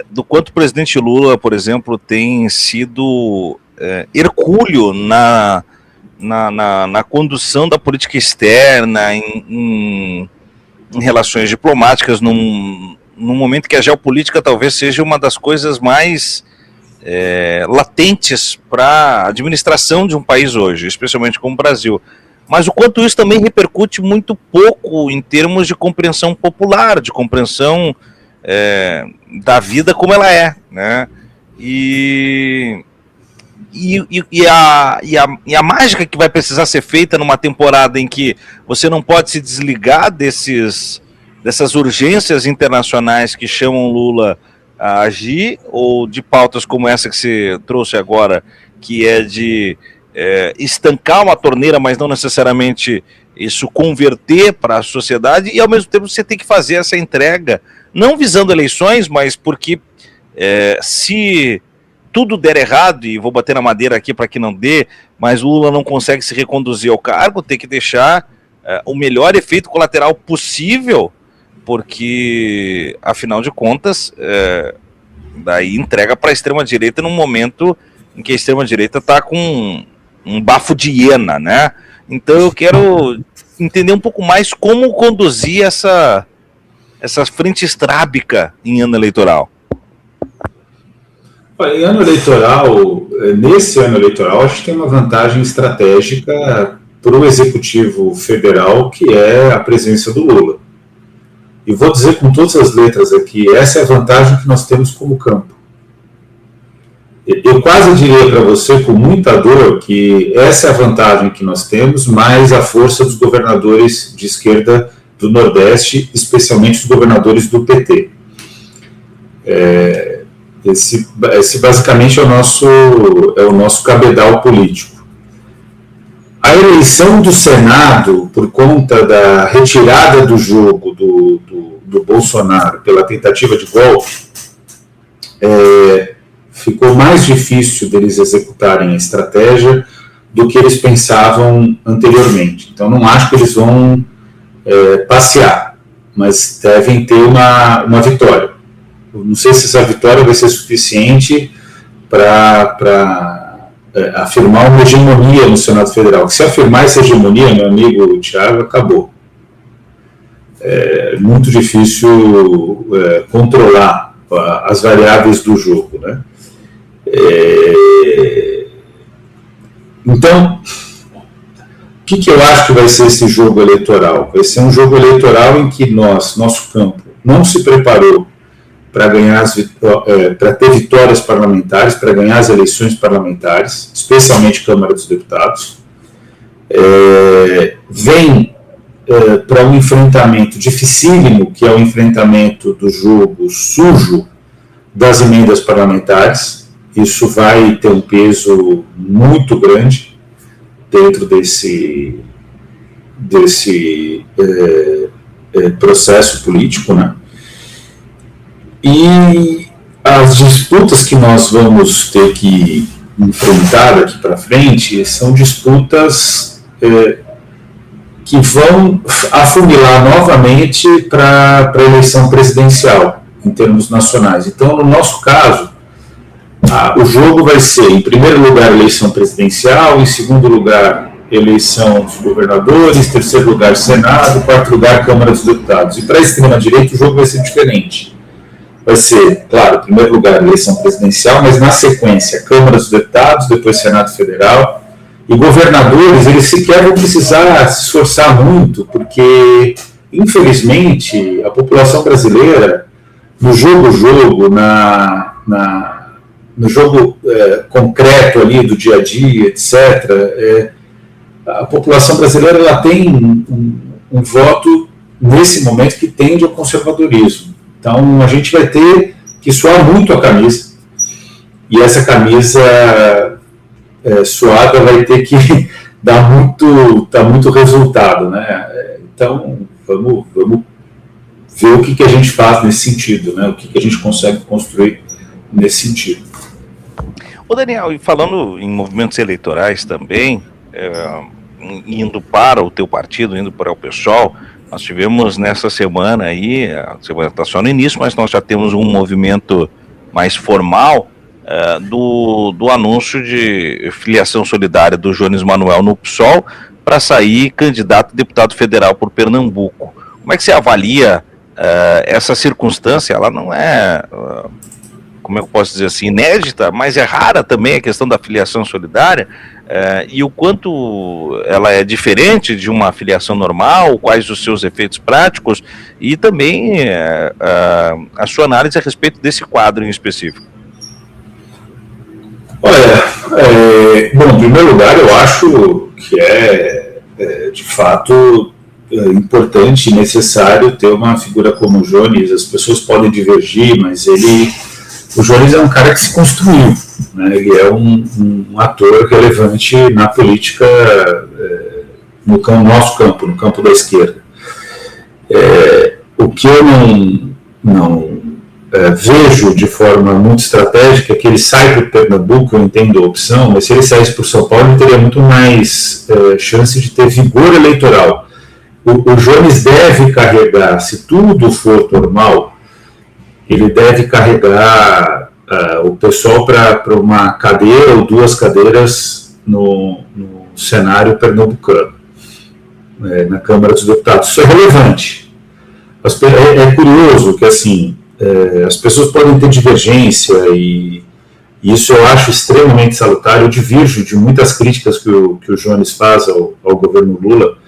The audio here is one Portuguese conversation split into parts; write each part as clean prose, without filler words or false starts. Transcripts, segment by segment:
do quanto o presidente Lula, por exemplo, tem sido hercúleo na condução da política externa, em relações diplomáticas, num momento que a geopolítica talvez seja uma das coisas mais latentes para a administração de um país hoje, especialmente como o Brasil. Mas o quanto isso também repercute muito pouco em termos de compreensão popular, de compreensão da vida como ela é, né? E a mágica que vai precisar ser feita numa temporada em que você não pode se desligar dessas urgências internacionais que chamam Lula a agir, ou de pautas como essa que você trouxe agora, que é de estancar uma torneira, mas não necessariamente isso converter para a sociedade, e ao mesmo tempo você tem que fazer essa entrega, não visando eleições, mas porque se tudo der errado, e vou bater na madeira aqui para que não dê, mas Lula não consegue se reconduzir ao cargo, tem que deixar o melhor efeito colateral possível, porque, afinal de contas, daí entrega para a extrema-direita num momento em que a extrema-direita está com um bafo de hiena, né? Então eu quero entender um pouco mais como conduzir essa frente estrábica em ano eleitoral. Em ano eleitoral, nesse ano eleitoral, a gente tem uma vantagem estratégica para o Executivo Federal, que é a presença do Lula. E vou dizer com todas as letras aqui, essa é a vantagem que nós temos como campo. Eu quase diria para você, com muita dor, que essa é a vantagem que nós temos, mais a força dos governadores de esquerda do Nordeste, especialmente os governadores do PT. Esse basicamente é o nosso cabedal político. A eleição do Senado, por conta da retirada do jogo do Bolsonaro pela tentativa de golpe, ficou mais difícil deles executarem a estratégia do que eles pensavam anteriormente. Então não acho que eles vão passear, mas devem ter uma vitória. Eu não sei se essa vitória vai ser suficiente para afirmar uma hegemonia no Senado Federal. Se afirmar essa hegemonia, meu amigo Thiago, acabou. É muito difícil controlar as variáveis do jogo, né? Então, o que eu acho que vai ser esse jogo eleitoral? Vai ser um jogo eleitoral em que nosso campo não se preparou para para ter vitórias parlamentares, para ganhar as eleições parlamentares, especialmente Câmara dos Deputados. Vem para um enfrentamento dificílimo, que é o enfrentamento do jogo sujo das emendas parlamentares. Isso vai ter um peso muito grande dentro desse processo político, né? E as disputas que nós vamos ter que enfrentar daqui para frente são disputas que vão afunilar novamente para a eleição presidencial, em termos nacionais. Então, no nosso caso, o jogo vai ser, em primeiro lugar, eleição presidencial, em segundo lugar, eleição dos governadores, terceiro lugar, Senado, quarto lugar, Câmara dos Deputados. E para a extrema-direita, o jogo vai ser diferente. Vai ser, claro, em primeiro lugar, eleição presidencial, mas na sequência, Câmara dos Deputados, depois Senado Federal. E governadores, eles sequer vão precisar se esforçar muito, porque, infelizmente, a população brasileira, no jogo, no jogo concreto ali do dia a dia, etc., a população brasileira ela tem um voto, nesse momento, que tende ao conservadorismo. Então, a gente vai ter que suar muito a camisa, e essa camisa suada vai ter que dar muito resultado, né? Então, vamos ver o que a gente faz nesse sentido, né? O que a gente consegue construir nesse sentido. Ô Daniel, e falando em movimentos eleitorais também, indo para o teu partido, indo para o PSOL, nós tivemos nessa semana aí, a semana está só no início, mas nós já temos um movimento mais formal do anúncio de filiação solidária do Jones Manoel no PSOL para sair candidato a deputado federal por Pernambuco. Como é que você avalia essa circunstância? Ela não é, como é que eu posso dizer assim, inédita, mas é rara também a questão da filiação solidária, e o quanto ela é diferente de uma filiação normal, quais os seus efeitos práticos, e também a sua análise a respeito desse quadro em específico. Olha, bom, em primeiro lugar, eu acho que de fato importante e necessário ter uma figura como o Jones. As pessoas podem divergir, mas o Jones é um cara que se construiu, né? Ele é um ator relevante na política, no nosso campo, no campo da esquerda. O que eu não vejo de forma muito estratégica é que ele sai para o Pernambuco, eu entendo a opção, mas se ele saísse para o São Paulo, ele teria muito mais chance de ter vigor eleitoral. O Jones deve carregar, se tudo for normal, ele deve carregar o pessoal para uma cadeira ou duas cadeiras no cenário pernambucano, na Câmara dos Deputados. Isso é relevante. É curioso que, assim, as pessoas podem ter divergência e isso eu acho extremamente salutar. Eu divirjo de muitas críticas que o Jones faz ao governo Lula,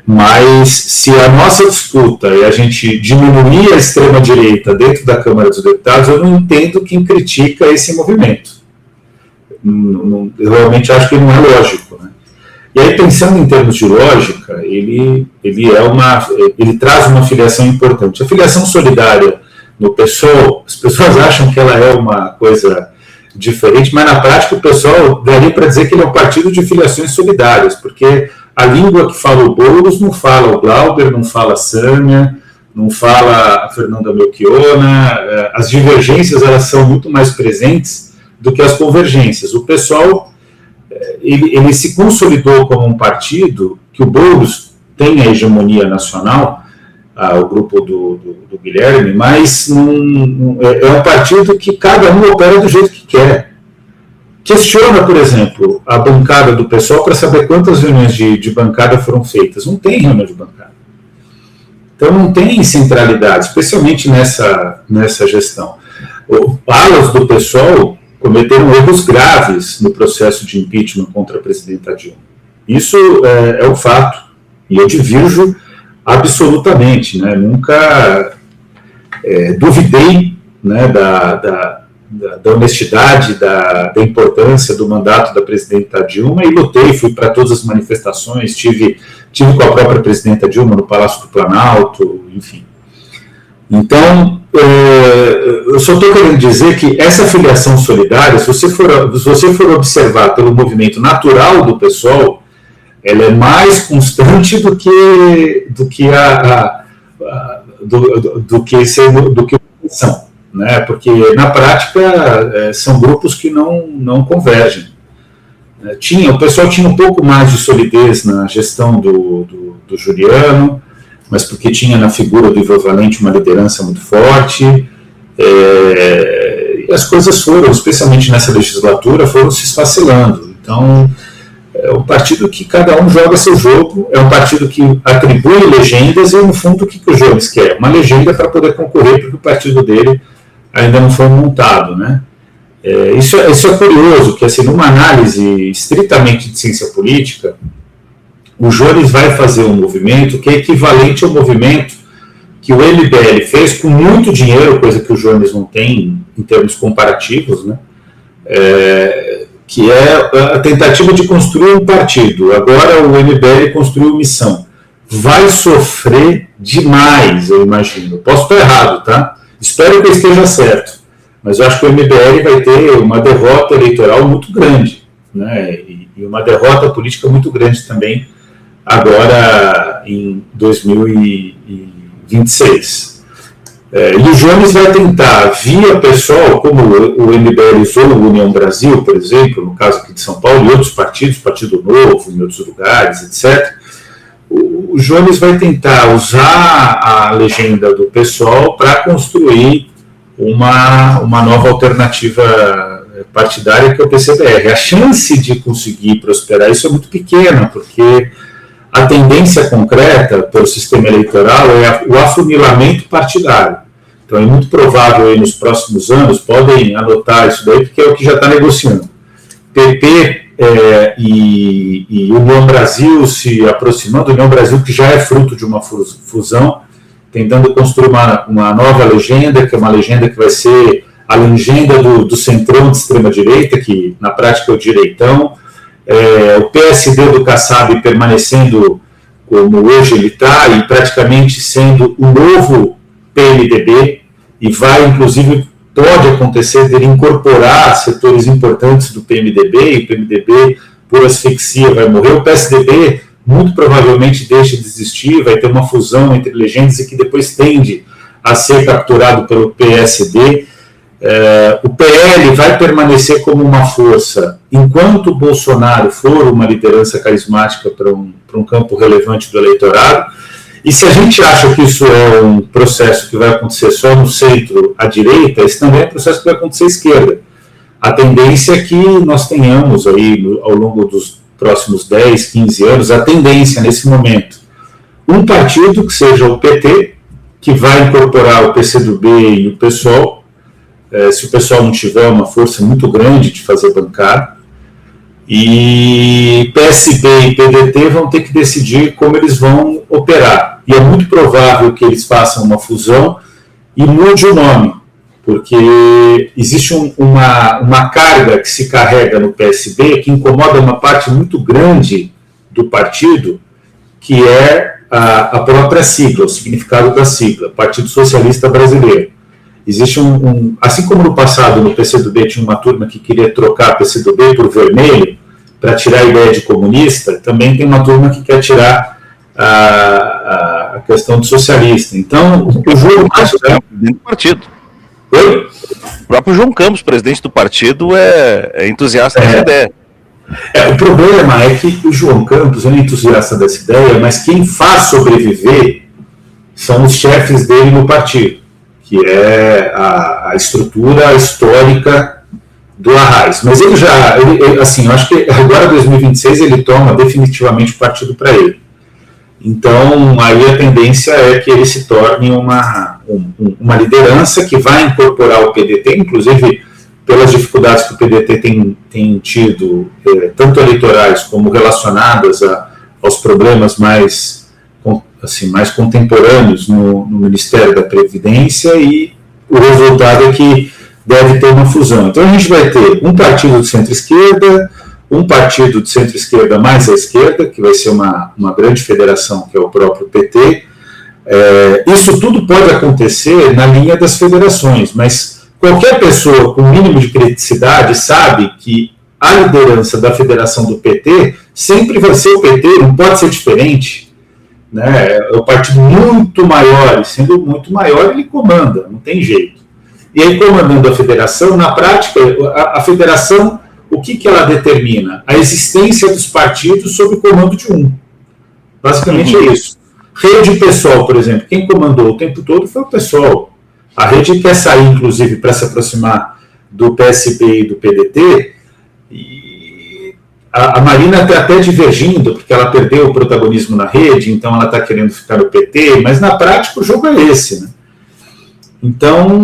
mas se a nossa disputa é a gente diminuir a extrema-direita dentro da Câmara dos Deputados, eu não entendo quem critica esse movimento. Eu realmente acho que não é lógico, né? E aí, pensando em termos de lógica, ele traz uma filiação importante. A filiação solidária no PSOL, as pessoas acham que ela é uma coisa diferente, mas na prática o PSOL daria para dizer que ele é um partido de filiações solidárias, porque a língua que fala o Boulos não fala o Glauber, não fala a Sâmia, não fala a Fernanda Melchiona. As divergências elas são muito mais presentes do que as convergências. O PSOL ele se consolidou como um partido que o Boulos tem a hegemonia nacional, o grupo do Guilherme, mas é um partido que cada um opera do jeito que quer. Questiona, por exemplo, a bancada do PSOL para saber quantas reuniões de bancada foram feitas. Não tem reunião de bancada. Então não tem centralidade, especialmente nessa gestão. Alas do PSOL cometeram erros graves no processo de impeachment contra a presidenta Dilma. Isso é um fato, e eu divirjo absolutamente, né? Nunca duvidei, né, da honestidade, da importância do mandato da presidenta Dilma, e lutei, fui para todas as manifestações, tive com a própria presidenta Dilma no Palácio do Planalto, enfim. Então, eu só estou querendo dizer que essa filiação solidária, se você for observar pelo movimento natural do PSOL, ela é mais constante do que a são, né? Porque na prática são grupos que não convergem. O pessoal tinha um pouco mais de solidez na gestão do Juliano, mas porque tinha na figura do Ivan Valente uma liderança muito forte, e as coisas foram, especialmente nessa legislatura, foram se esfacelando. Então, é um partido que cada um joga seu jogo, é um partido que atribui legendas, e no fundo o que o Jones quer? Uma legenda para poder concorrer, porque o partido dele ainda não foi montado, né? Isso é curioso, que assim, numa análise estritamente de ciência política, o Jones vai fazer um movimento que é equivalente ao movimento que o MBL fez com muito dinheiro, coisa que o Jones não tem em termos comparativos, né? Que é a tentativa de construir um partido. Agora o MBL construiu missão. Vai sofrer demais, eu imagino. Posso estar errado, tá? Espero que eu esteja certo. Mas eu acho que o MBL vai ter uma derrota eleitoral muito grande, né? E uma derrota política muito grande também, agora em 2026. E o Jones vai tentar, via PSOL, como o MBL usou o União Brasil, por exemplo, no caso aqui de São Paulo, e outros partidos, Partido Novo, em outros lugares, etc., o Jones vai tentar usar a legenda do PSOL para construir uma nova alternativa partidária, que é o PCBR. A chance de conseguir prosperar isso é muito pequena, porque a tendência concreta pelo sistema eleitoral é o afunilamento partidário. Então é muito provável aí nos próximos anos, podem anotar isso daí, porque é o que já está negociando. PP e União Brasil se aproximando, União Brasil que já é fruto de uma fusão, tentando construir uma nova legenda, que é uma legenda que vai ser a legenda do centrão de extrema-direita, que na prática é o direitão, o PSD do Kassab permanecendo como hoje ele está, e praticamente sendo o novo PMDB, e vai, inclusive, pode acontecer dele incorporar setores importantes do PMDB, e o PMDB, por asfixia, vai morrer. O PSDB, muito provavelmente, deixa de existir, vai ter uma fusão entre legendas e que depois tende a ser capturado pelo PSD. O PL vai permanecer como uma força enquanto o Bolsonaro for uma liderança carismática para um campo relevante do eleitorado. E se a gente acha que isso é um processo que vai acontecer só no centro à direita, esse também é um processo que vai acontecer à esquerda. A tendência é que nós tenhamos aí, ao longo dos próximos 10, 15 anos, a tendência nesse momento, um partido que seja o PT, que vai incorporar o PCdoB e o PSOL, se o PSOL não tiver uma força muito grande de fazer bancada, e PSB e PDT vão ter que decidir como eles vão operar. E é muito provável que eles façam uma fusão e mude o nome, porque existe uma carga que se carrega no PSB que incomoda uma parte muito grande do partido, que é a própria sigla, o significado da sigla, Partido Socialista Brasileiro. Existe assim como no passado no PCdoB tinha uma turma que queria trocar PCdoB por vermelho para tirar a ideia de comunista, também tem uma turma que quer tirar a questão de socialista. Então, o João Campos, presidente do partido. Oi? O próprio João Campos, presidente do partido, é entusiasta dessa ideia. O problema é que o João Campos é entusiasta dessa ideia, mas quem faz sobreviver são os chefes dele no partido, que é a estrutura histórica do Arraes. Mas ele assim, eu acho que agora, 2026, ele toma definitivamente o partido para ele. Então, aí a tendência é que ele se torne uma liderança que vai incorporar o PDT, inclusive pelas dificuldades que o PDT tem tido, tanto eleitorais como relacionadas aos problemas mais contemporâneos no Ministério da Previdência, e o resultado é que deve ter uma fusão. Então a gente vai ter um partido de centro-esquerda, um partido de centro-esquerda mais à esquerda, que vai ser uma grande federação, que é o próprio PT. Isso tudo pode acontecer na linha das federações, mas qualquer pessoa com mínimo de criticidade sabe que a liderança da federação do PT sempre vai ser o PT, não pode ser diferente. Né? É um partido muito maior, e sendo muito maior, ele comanda, não tem jeito. E aí, comandando a federação, na prática, a federação, o que ela determina? A existência dos partidos sob o comando de um. Basicamente é isso. Rede PSOL, por exemplo, quem comandou o tempo todo foi o PSOL. A rede quer sair, inclusive, para se aproximar do PSB e do PDT, e a Marina está até divergindo, porque ela perdeu o protagonismo na rede, então ela está querendo ficar no PT, mas na prática o jogo é esse, né? Então,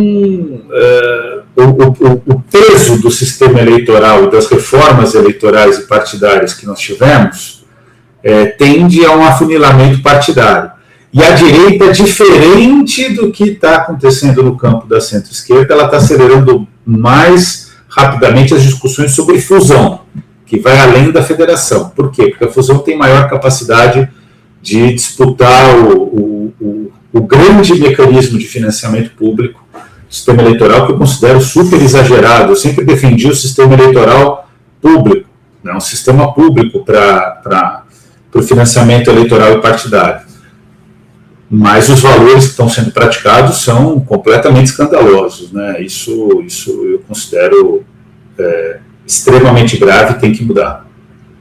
o peso do sistema eleitoral e das reformas eleitorais e partidárias que nós tivemos tende a um afunilamento partidário. E a direita, diferente do que está acontecendo no campo da centro-esquerda, ela está acelerando mais rapidamente as discussões sobre fusão, que vai além da federação. Por quê? Porque a fusão tem maior capacidade de disputar o grande mecanismo de financiamento público do sistema eleitoral, que eu considero super exagerado. Eu sempre defendi o sistema eleitoral público, né, um sistema público para o financiamento eleitoral e partidário. Mas os valores que estão sendo praticados são completamente escandalosos. Né? Isso eu considero extremamente grave e tem que mudar.